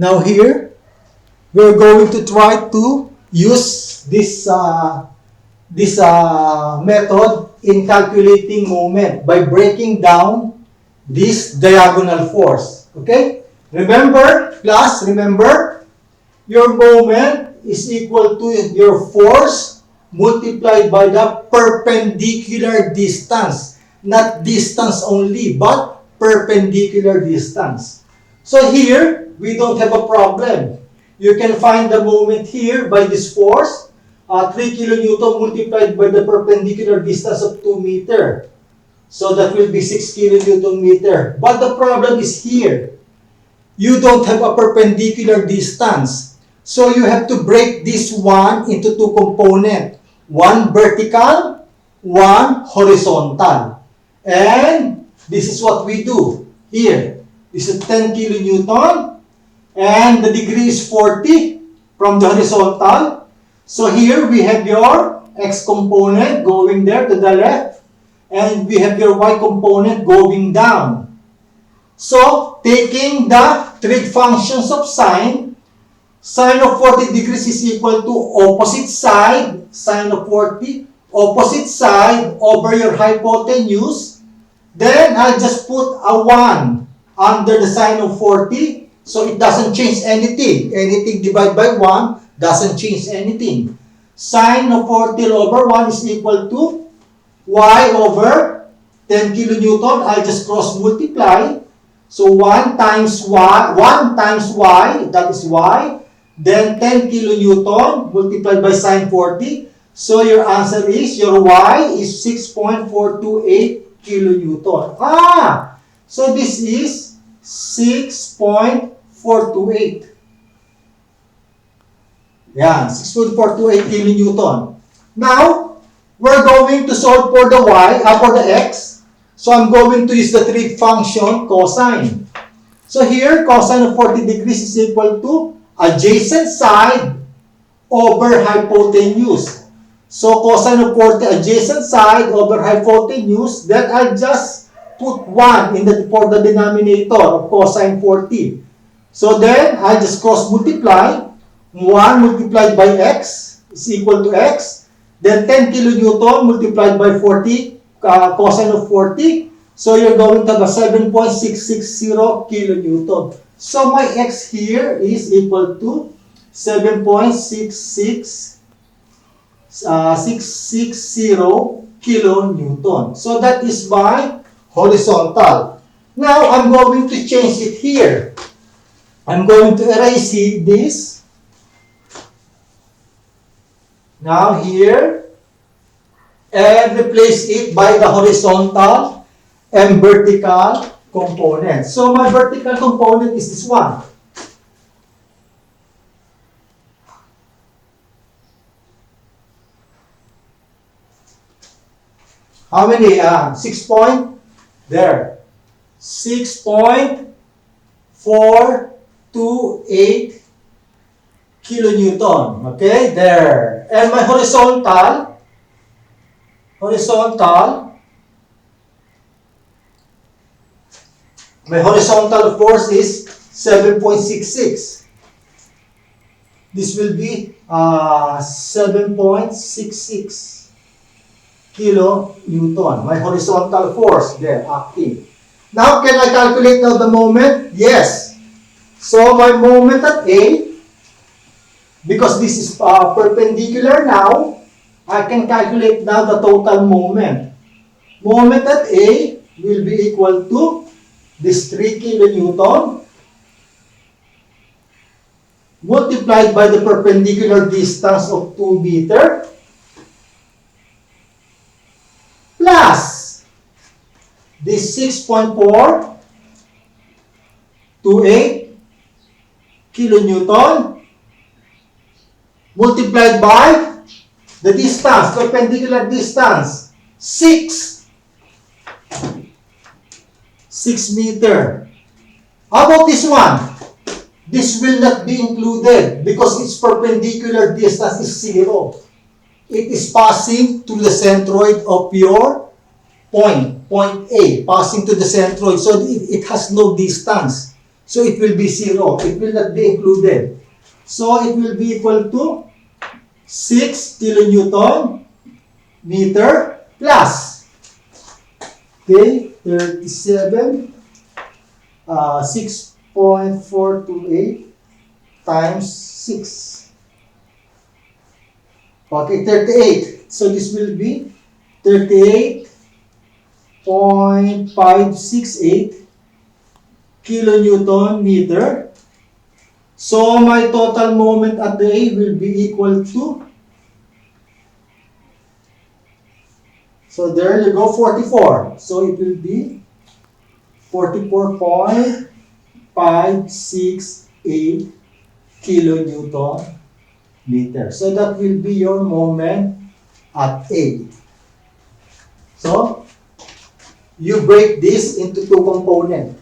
Now here, we're going to try to use this method in calculating moment by breaking down this diagonal force. Okay? Remember, class, remember, your moment is equal to your force multiplied by the perpendicular distance. Not distance only, but perpendicular distance. So here, we don't have a problem. You can find the moment here by this force, 3 kilonewton multiplied by the perpendicular distance of 2 meter. So that will be 6 kilonewton meter. But the problem is here. You don't have a perpendicular distance. So you have to break this one into two components. One vertical, one horizontal. And this is what we do here. This is 10 kilonewton. And the degree is 40 from the horizontal. So here we have your x component going there to the left. And we have your y component going down. So taking the trig functions of sine of 40 degrees is equal to opposite side, sine of 40, opposite side over your hypotenuse. Then I'll just put a 1 under the sine of 40. So it doesn't change anything. Anything divided by 1 doesn't change anything. Sine of 40 over 1 is equal to y over 10 kilonewton. I'll just cross multiply. So 1 times y, that is y. Then 10 kilonewton multiplied by sine 40. So your answer is, your y is 6.428 kilonewton. So this is 6.428. Yan, 6.428 kilonewton. Now, we're going to solve for the y, for the x. So I'm going to use the trig function cosine. So here, cosine of 40 degrees is equal to adjacent side over hypotenuse. So cosine of 40 adjacent side over hypotenuse, then I'll just put 1 for the denominator of cosine 40. So then I'll just cross multiply. 1 multiplied by x is equal to x. Then 10 kilonewton multiplied by 40, cosine of 40. So you're going to have a 7.660 kilonewton. So my x here is equal to 7.660 kilonewton. So that is my horizontal. Now I'm going to change it here. I'm going to erase this. Now here, and replace it by the horizontal and vertical component. So my vertical component is this one. How many? 6 point? There. 6.428 kilonewton. Okay, there. And my horizontal force is 7.66. This will be 7.66 kilonewton. My horizontal force there acting. Now, can I calculate now the moment? Yes. So my moment at A, because this is perpendicular now, I can calculate now the total moment. Moment at A will be equal to this 3 kilonewton multiplied by the perpendicular distance of 2 meter plus this 6.428 kilonewton multiplied by the distance, perpendicular distance, 6 meter. How about this one? This will not be included because its perpendicular distance is 0. It is passing to the centroid of your point A, passing to the centroid. So it has no distance. So it will be 0. It will not be included. So it will be equal to 6 kilonewton meter plus. Okay, 37, 6.428 times 6. Okay, 38. So this will be 38.568 kilonewton meter. So my total moment at the A will be equal to, so there you go, 44. So it will be 44.568 kilonewton meter. So that will be your moment at A. So you break this into two components.